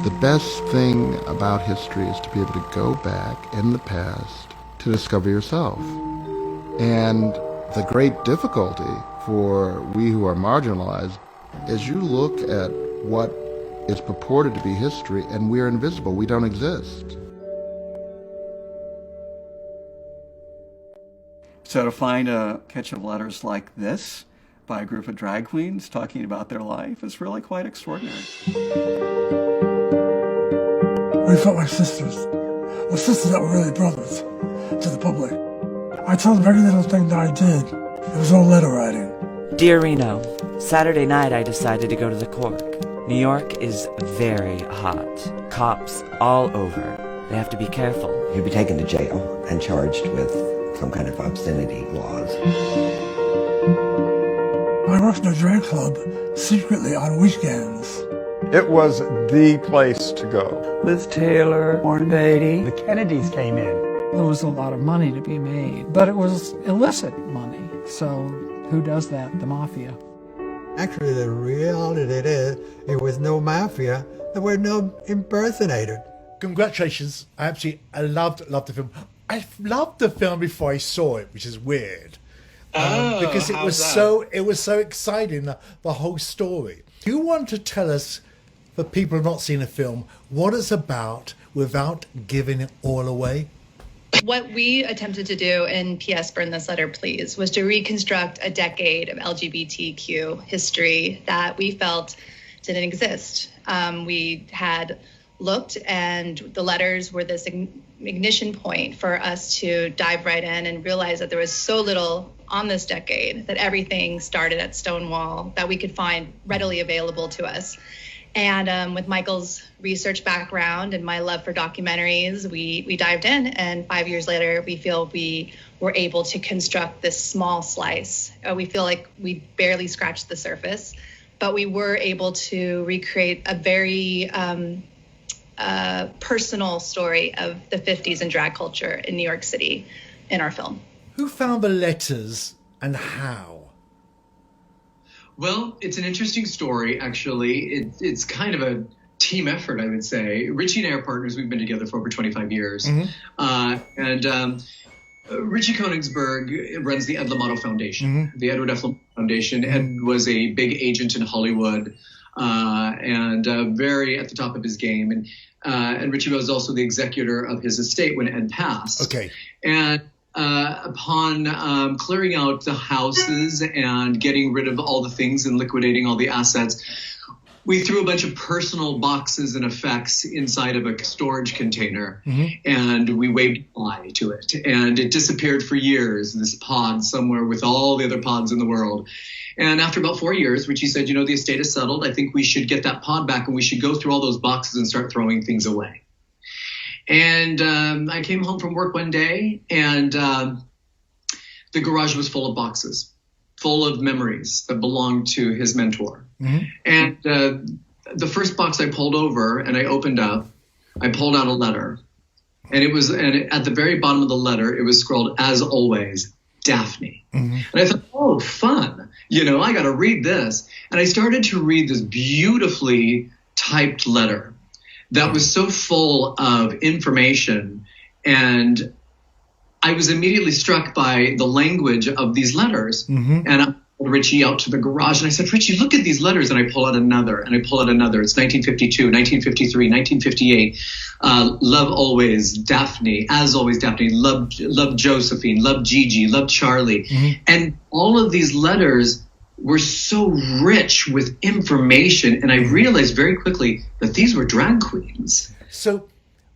The best thing about history is to be able to go back in the past to discover yourself. And the great difficulty for we who are marginalized is you look at what is purported to be history and we're invisible, we don't exist. So to find a catch of letters like this by a group of drag queens talking about their life is really quite extraordinary. We felt like sisters. The sisters that were really brothers to the public. I told them every little thing that I did. It was all letter writing. Dear Reno, Saturday night I decided to go to the Cork. New York is very hot. Cops all over. They have to be careful. You'll be taken to jail and charged with some kind of obscenity laws. I worked in a drag club secretly on weekends. It was the place to go. Liz Taylor, Warren Beatty. The Kennedys came in. There was a lot of money to be made, but it was illicit money. So who does that? The mafia. Actually, the reality is, it was no mafia. There were no impersonators. Congratulations. I loved the film. I loved the film before I saw it, which is weird. Because it was so exciting, the whole story. Do you want to tell us, for people who have not seen the film, what it's about without giving it all away? What we attempted to do in P.S. Burn This Letter, Please, was to reconstruct a decade of LGBTQ history that we felt didn't exist. We had looked, and the letters were this ignition point for us to dive right in and realize that there was so little on this decade, that everything started at Stonewall, that we could find readily available to us. And with Michael's research background and my love for documentaries, we dived in, and 5 years later, we feel we were able to construct this small slice. We feel like we barely scratched the surface, but we were able to recreate a very personal story of the 50s and drag culture in New York City in our film. Who found the letters and how? Well, it's an interesting story, actually. It's kind of a team effort, I would say. Richie and I are partners. We've been together for over 25 years. Mm-hmm. Richie Koenigsberg runs the Ed L'Amato Foundation, the Edward F. L'Amato Foundation. Ed was a big agent in Hollywood and very at the top of his game. And Richie was also the executor of his estate when Ed passed. Okay. And upon clearing out the houses and getting rid of all the things and liquidating all the assets, we threw a bunch of personal boxes and effects inside of a storage container, and we waved goodbye to it. And it disappeared for years, this pod somewhere with all the other pods in the world. And after about 4 years, Richie said, the estate is settled. I think we should get that pod back, and we should go through all those boxes and start throwing things away. And I came home from work one day, and the garage was full of boxes, full of memories that belonged to his mentor. And the first box I pulled over and I opened up, I pulled out a letter. And at the very bottom of the letter, it was scrawled, "As always, Daphne." And I thought, oh, fun. I got to read this. And I started to read this beautifully typed letter that was so full of information. And I was immediately struck by the language of these letters. And I pulled Richie out to the garage and I said, "Richie, look at these letters." And I pull out another and I pull out another. It's 1952, 1953, 1958. Love always, Daphne. As always, Daphne. Love Josephine. Love Gigi. Love Charlie. And all of these letters were so rich with information. And I realized very quickly that these were drag queens. So,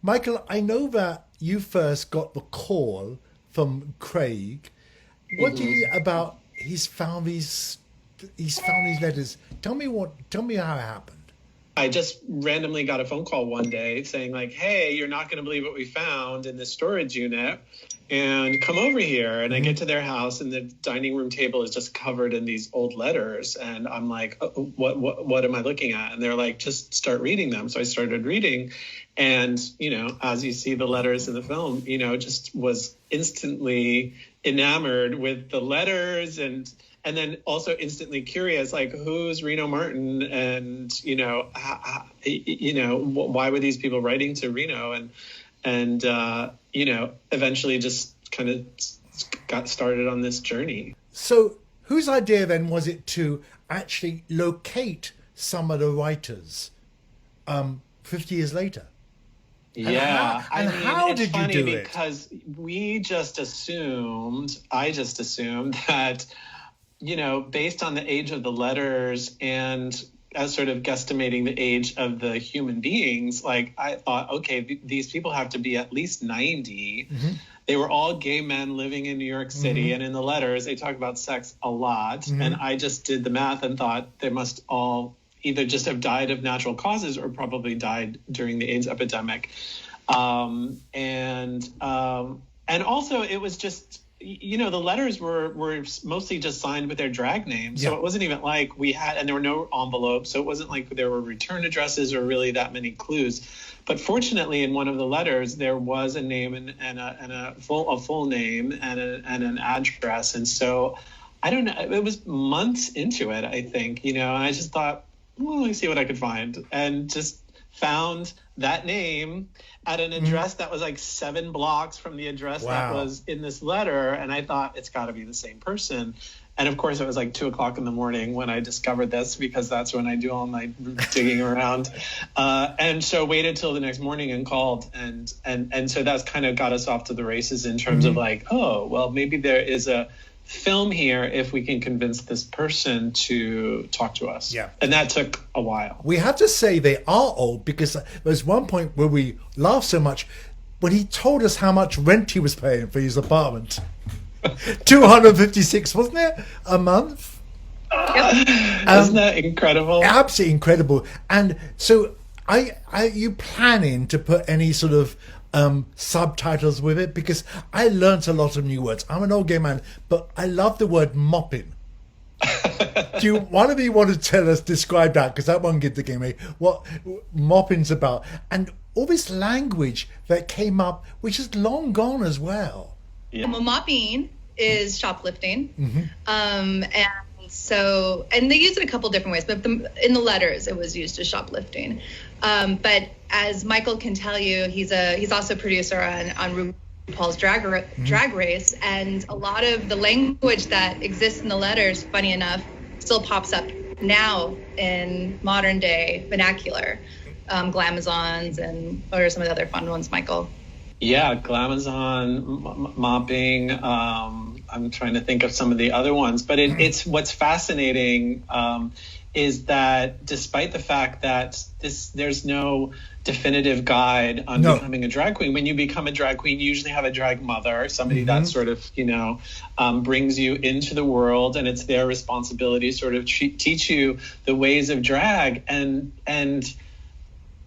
Michael, I know that you first got the call from Craig. What do you about he's found these letters? Tell me how it happened. I just randomly got a phone call one day saying like, "Hey, you're not going to believe what we found in this storage unit, and come over here." And I get to their house and the dining room table is just covered in these old letters. And I'm like, oh, what am I looking at? And they're like, "Just start reading them." So I started reading. And, as you see the letters in the film, just was instantly enamored with the letters and and then also instantly curious, like, who's Reno Martin, and why were these people writing to Reno, and eventually just kind of got started on this journey. So whose idea then was it to actually locate some of the writers 50 years later? Yeah, how did you do it? Because I just assumed that, based on the age of the letters and as sort of guesstimating the age of the human beings, like I thought, okay, these people have to be at least 90. Mm-hmm. They were all gay men living in New York City. Mm-hmm. And in the letters, they talk about sex a lot. Mm-hmm. And I just did the math and thought they must all either just have died of natural causes or probably died during the AIDS epidemic. And also it was just, the letters were mostly just signed with their drag names. So it wasn't even like and there were no envelopes. So it wasn't like there were return addresses or really that many clues. But fortunately, in one of the letters, there was a name and a full name and an address. And so I don't know, it was months into it, I think, and I just thought, well, let me see what I could find, and just found that name at an address that was like 7 blocks from the address that was in this letter. And I thought, it's got to be the same person. And of course, it was like 2:00 in the morning when I discovered this, because that's when I do all my digging around. And so waited till the next morning and called. And so that's kind of got us off to the races in terms of like, oh, well, maybe there is a film here if we can convince this person to talk to us. Yeah. And that took a while. We have to say they are old, because there's one point where we laughed so much when he told us how much rent he was paying for his apartment. 256, wasn't it, a month? Isn't that incredible? Absolutely incredible. And so are you planning to put any sort of subtitles with it? Because I learnt a lot of new words. I'm an old gay man, but I love the word mopping. Do one of you want to describe that? Because that won't give the game what mopping's about, and all this language that came up, which is long gone as well. Yeah. Well, mopping is shoplifting. Mm-hmm. And they use it a couple different ways, but in the letters it was used as shoplifting. But as Michael can tell you, he's also a producer on RuPaul's Drag Race, and a lot of the language that exists in the letters, funny enough, still pops up now in modern day vernacular. Glamazons, and what are some of the other fun ones, Michael? Yeah, glamazon, mopping. I'm trying to think of some of the other ones, but it's what's fascinating is that despite the fact that there's no definitive guide on becoming a drag queen. When you become a drag queen, you usually have a drag mother, somebody that sort of, brings you into the world, and it's their responsibility to sort of teach you the ways of drag. And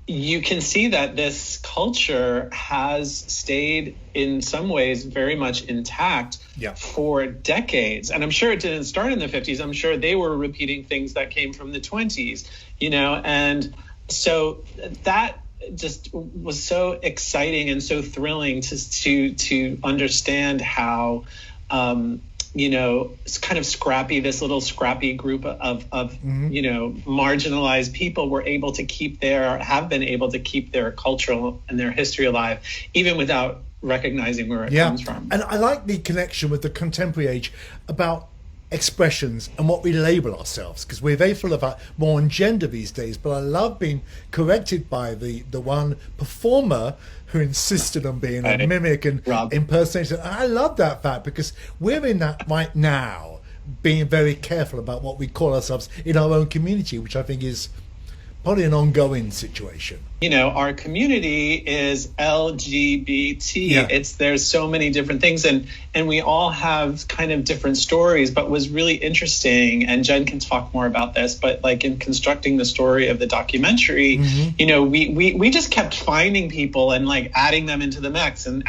you can see that this culture has stayed in some ways very much intact for decades. And I'm sure it didn't start in the 50s. I'm sure they were repeating things that came from the 20s, and so that just was so exciting and so thrilling to understand have it's kind of scrappy, this little scrappy group of marginalized people were able to have been able to keep their cultural and their history alive, even without recognizing where it comes from. And I like the connection with the contemporary age about expressions and what we label ourselves, because we're very full of more on gender these days, but I love being corrected by the one performer who insisted on being a mimic and impersonator. And I love that fact, because we're in that right now, being very careful about what we call ourselves in our own community, which I think is probably an ongoing situation. Our community is LGBT. There's so many different things, and we all have kind of different stories. But was really interesting, and Jen can talk more about this, but like in constructing the story of the documentary, we just kept finding people and like adding them into the mix and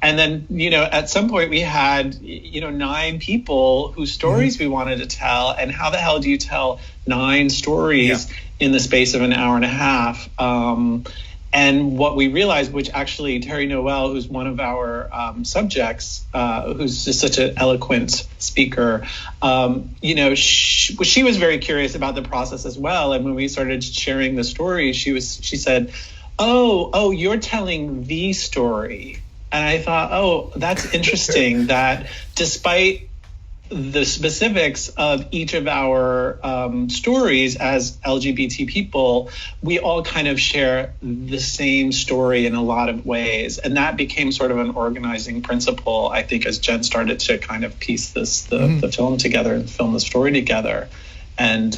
then at some point we had 9 people whose stories we wanted to tell, and how the hell do you tell 9 stories in the space of an hour and a half? And what we realized, which actually Terry Noel, who's one of our subjects, who's just such an eloquent speaker, she was very curious about the process as well. And when we started sharing the story, she said, oh, you're telling the story. And I thought, oh, that's interesting that despite the specifics of each of our stories as LGBT people, we all kind of share the same story in a lot of ways. And that became sort of an organizing principle, I think, as Jen started to kind of piece the film together and film the story together. And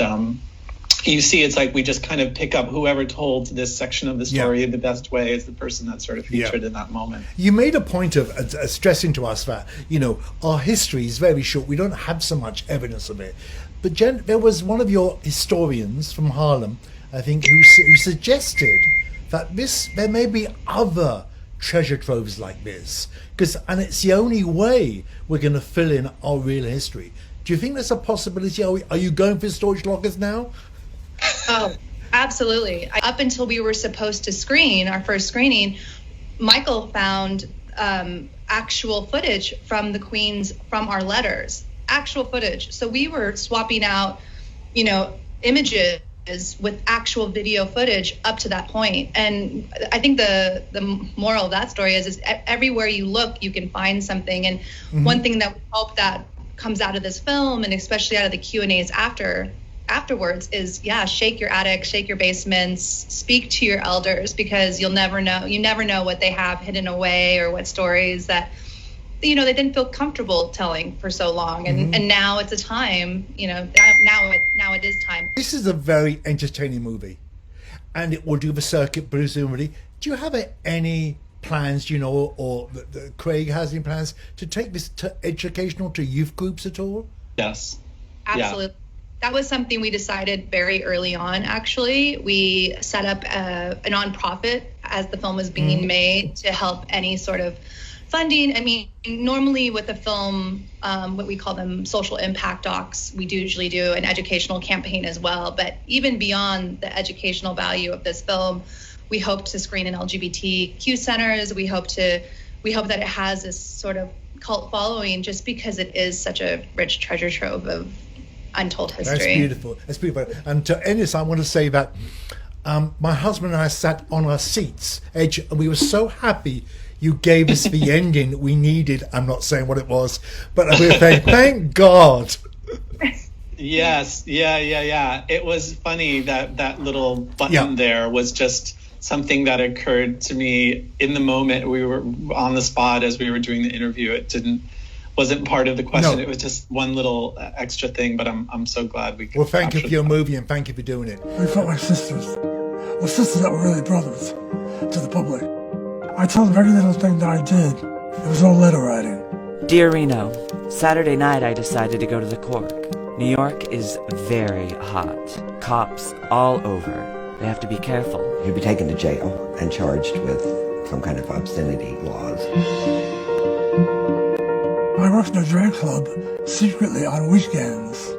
you see, it's like we just kind of pick up whoever told this section of the story in the best way is the person that's sort of featured in that moment. You made a point of stressing to us that, our history is very short. We don't have so much evidence of it. But Jen, there was one of your historians from Harlem, I think, who suggested that there may be other treasure troves like this, and it's the only way we're going to fill in our real history. Do you think there's a possibility? Are you going for storage lockers now? Oh, absolutely. Up until we were supposed to screen our first screening, Michael found actual footage from the Queens, from our letters, actual footage. So we were swapping out, images with actual video footage up to that point. And I think the moral of that story is everywhere you look, you can find something. And one thing that we hope that comes out of this film, and especially out of the Q&As afterwards, is shake your attic, shake your basements, speak to your elders, because you never know what they have hidden away, or what stories that they didn't feel comfortable telling for so long. And now it's a time, now it is time. This is a very entertaining movie, and it will do the circuit presumably. Do you have any plans, or Craig has any plans to take this to educational, to youth groups at all? Yes. Absolutely. Yeah. That was something we decided very early on, actually. We set up a nonprofit as the film was being made to help any sort of funding. I mean, normally with a film, what we call them social impact docs, we usually do an educational campaign as well. But even beyond the educational value of this film, we hope to screen in LGBTQ centers. We hope that it has this sort of cult following, just because it is such a rich treasure trove of untold history. That's beautiful. And to end this, I want to say that my husband and I sat on our seats edge, and we were so happy you gave us the ending we needed. I'm not saying what it was, but we were saying, thank God. Yes. Yeah. It was funny that little button there was just something that occurred to me in the moment. We were on the spot as we were doing the interview. It wasn't part of the question. No. It was just one little extra thing, but I'm so glad we could. Well, thank you for your movie, and thank you for doing it. We felt like sisters. Well, sisters that were really brothers to the public. I told them every little thing that I did. It was all letter writing. Dear Reno, Saturday night I decided to go to the Cork. New York is very hot. Cops all over. They have to be careful. You'll be taken to jail and charged with some kind of obscenity laws. I worked in a drag club secretly on weekends.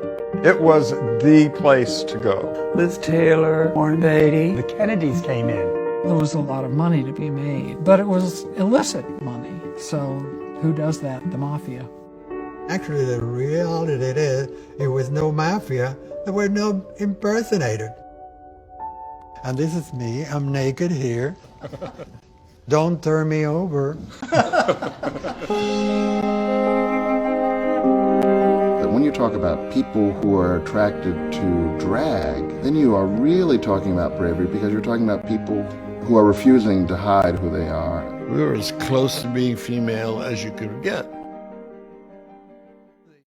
It was the place to go. Liz Taylor, Warren Beatty, the Kennedys came in. There was a lot of money to be made, but it was illicit money. So who does that? The mafia. Actually, the reality is, it was no mafia. There were no impersonators. And this is me. I'm naked here. Don't turn me over. When you talk about people who are attracted to drag, then you are really talking about bravery, because you're talking about people who are refusing to hide who they are. We were as close to being female as you could get.